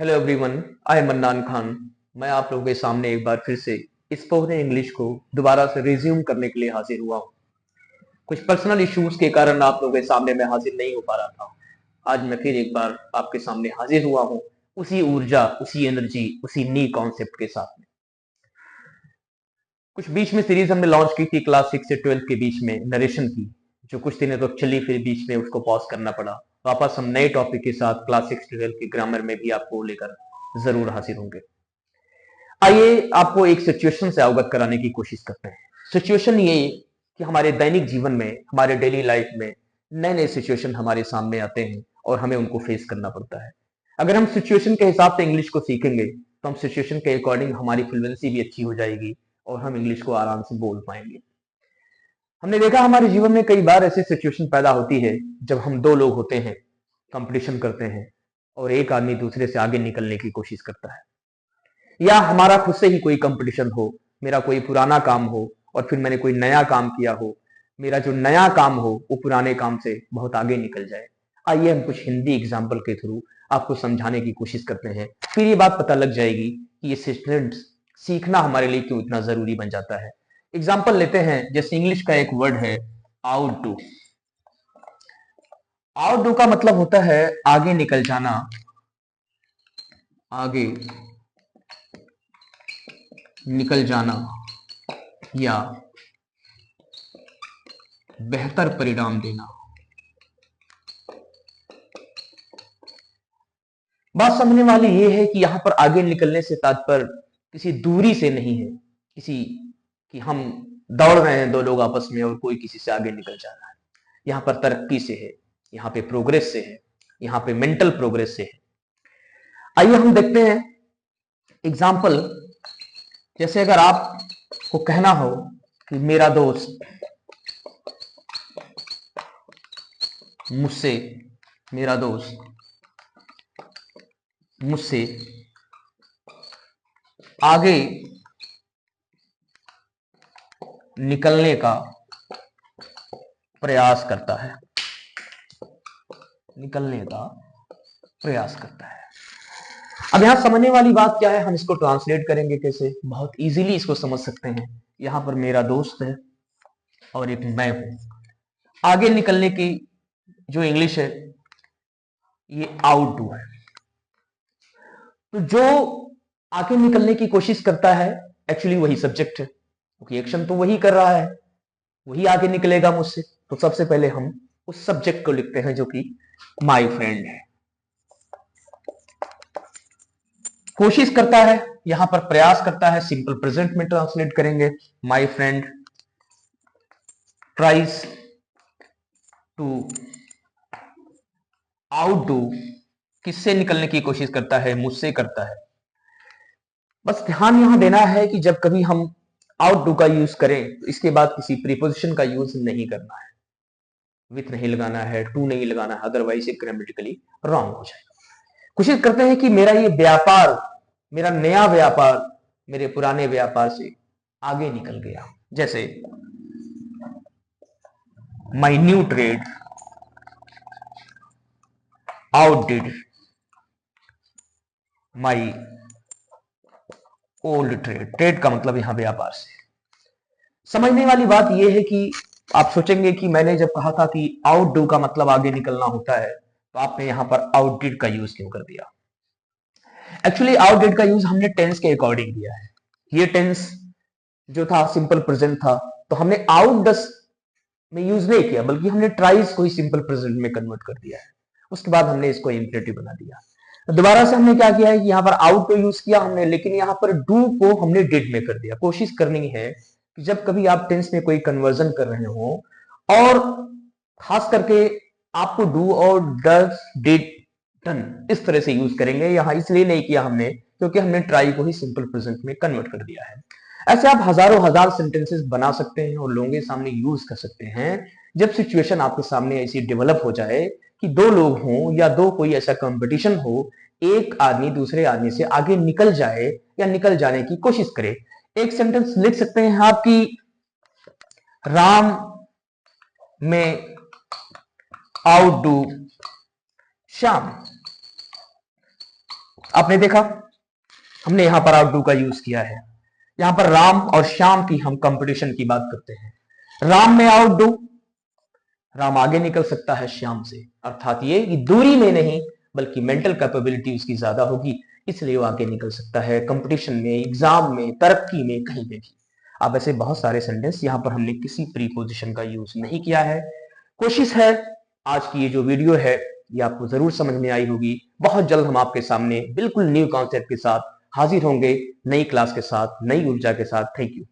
Hello everyone, I am mannan Khan. मैं आप लोगों के सामने एक बार फिर से स्पोकन इंग्लिश को दोबारा से रिज्यूम करने के लिए हाजिर हुआ हूँ। कुछ पर्सनल इश्यूज के कारण आप लोगों के सामने मैं हाजिर नहीं हो पा रहा था। आज मैं फिर एक बार आपके सामने हाजिर हुआ हूँ, उसी ऊर्जा, उसी एनर्जी, उसी नी कॉन्सेप्ट के साथ में। कुछ बीच में सीरीज हमने लॉन्च की थी क्लास 6 से 12 के बीच में नरेशन की, जो कुछ दिनों तक चली, फिर बीच में उसको पॉज करना पड़ा। वापस हम नए टॉपिक के साथ क्लास 6 से 12 की ग्रामर में भी आपको लेकर जरूर हाजिर होंगे। आइए आपको एक सिचुएशन से अवगत कराने की कोशिश करते हैं। सिचुएशन ये कि हमारे दैनिक जीवन में, हमारे डेली लाइफ में नए नए सिचुएशन हमारे सामने आते हैं और हमें उनको फेस करना पड़ता है। अगर हम सिचुएशन के हिसाब से इंग्लिश को सीखेंगे तो हम सिचुएशन के अकॉर्डिंग हमारी फ्लुएंसी भी अच्छी हो जाएगी और हम इंग्लिश को आराम से बोल पाएंगे। हमने देखा हमारे जीवन में कई बार ऐसी सिचुएशन पैदा होती है जब हम दो लोग होते हैं, कंपटीशन करते हैं और एक आदमी दूसरे से आगे निकलने की कोशिश करता है, या हमारा खुद से ही कोई कंपटीशन हो, मेरा कोई पुराना काम हो और फिर मैंने कोई नया काम किया हो, मेरा जो नया काम हो वो पुराने काम से बहुत आगे निकल जाए। आइए हम कुछ हिंदी एग्जाम्पल के थ्रू आपको समझाने की कोशिश करते हैं, फिर ये बात पता लग जाएगी कि ये सिस्टम्स सीखना हमारे लिए क्यों इतना जरूरी बन जाता है। एग्जाम्पल लेते हैं, जैसे इंग्लिश का एक वर्ड है आउट डू। आउट डू का मतलब होता है आगे निकल जाना, आगे निकल जाना या बेहतर परिणाम देना। बात समझने वाली यह है कि यहां पर आगे निकलने से तात्पर्य किसी दूरी से नहीं है, किसी कि हम दौड़ रहे हैं दो लोग आपस में और कोई किसी से आगे निकल जा रहा है। यहां पर तरक्की से है, यहां पे प्रोग्रेस से है, यहां पे मेंटल प्रोग्रेस से है। आइए हम देखते हैं एग्जाम्पल। जैसे अगर आपको कहना हो कि मेरा दोस्त मुझसे मेरा दोस्त मुझसे आगे निकलने का प्रयास करता है, निकलने का प्रयास करता है। अब यहां समझने वाली बात क्या है, हम इसको ट्रांसलेट करेंगे कैसे, बहुत इजीली इसको समझ सकते हैं। यहां पर मेरा दोस्त है और एक मैं हूं। आगे निकलने की जो इंग्लिश है ये आउट डू है। तो जो आगे निकलने की कोशिश करता है एक्चुअली वही सब्जेक्ट है, क्योंकि एक्शन तो वही कर रहा है, वही आगे निकलेगा मुझसे। तो सबसे पहले हम उस सब्जेक्ट को लिखते हैं जो कि माय फ्रेंड है। कोशिश करता है, यहां पर प्रयास करता है, सिंपल प्रेजेंट में ट्रांसलेट करेंगे। My friend tries to outdo, किससे निकलने की कोशिश करता है, मुझसे करता है। बस ध्यान यहां देना है कि जब कभी हम आउट डू का यूज करें तो इसके बाद किसी प्रीपोजिशन का यूज नहीं करना है, विथ नहीं लगाना है, टू नहीं लगाना है, अदरवाइज ये ग्रामेटिकली रॉन्ग हो जाएगा। कोशिश करते हैं कि मेरा ये व्यापार, मेरा नया व्यापार मेरे पुराने व्यापार से आगे निकल गया। जैसे my new trade outdid my old trade. Trade का मतलब यहां व्यापार से। समझने वाली बात यह है कि आप सोचेंगे कि मैंने जब कहा था कि आउट डू का मतलब आगे निकलना होता है तो आपने यहां पर आउटडिड का यूज क्यों कर दिया। एक्चुअली आउटडिड का यूज हमने टेंस के अकॉर्डिंग दिया है। ये टेंस जो था सिंपल प्रेजेंट था, तो हमने आउट डस में यूज नहीं किया, बल्कि हमने ट्राइज को ही सिंपल प्रेजेंट में कन्वर्ट कर दिया है। उसके बाद हमने इसको इंपरेटिव बना दिया। दोबारा से हमने क्या किया है कि यहां पर आउट को यूज किया हमने, लेकिन यहां पर डू को हमने डिड में कर दिया। कोशिश करनी है कि जब कभी आप टेंस में कोई कन्वर्जन कर रहे हो, और खास करके आपको डू और डज डिड डन इस तरह से यूज करेंगे। यहां इसलिए नहीं किया हमने क्योंकि हमने ट्राई को ही सिंपल प्रेजेंट में कन्वर्ट कर दिया है। ऐसे आप हजारों हजार सेंटेंसेस बना सकते हैं और लोगों के सामने यूज कर सकते हैं। जब सिचुएशन आपके सामने ऐसी डेवलप हो जाए कि दो लोग हों या दो कोई ऐसा कंपटीशन हो, एक आदमी दूसरे आदमी से आगे निकल जाए या निकल जाने की कोशिश करे। एक सेंटेंस लिख सकते हैं आपकी, राम में आउट डू श्याम। आपने देखा हमने यहां पर आउटडू का यूज किया है। यहां पर राम और श्याम की हम कंपटीशन की बात करते हैं। राम में आउटडू, राम आगे निकल सकता है श्याम से, अर्थात ये कि दूरी में नहीं बल्कि मेंटल कैपेबिलिटी उसकी ज्यादा होगी, इसलिए वो आगे निकल सकता है कंपटीशन में, एग्जाम में, तरक्की में, कहीं पे भी। अब ऐसे बहुत सारे सेंटेंस, यहां पर हमने किसी प्रीपोजिशन का यूज नहीं किया है। कोशिश है आज की ये जो वीडियो है ये आपको जरूर समझ में आई होगी। बहुत जल्द हम आपके सामने बिल्कुल न्यू कॉन्सेप्ट के साथ हाजिर होंगे, नई क्लास के साथ, नई ऊर्जा के साथ। Thank you.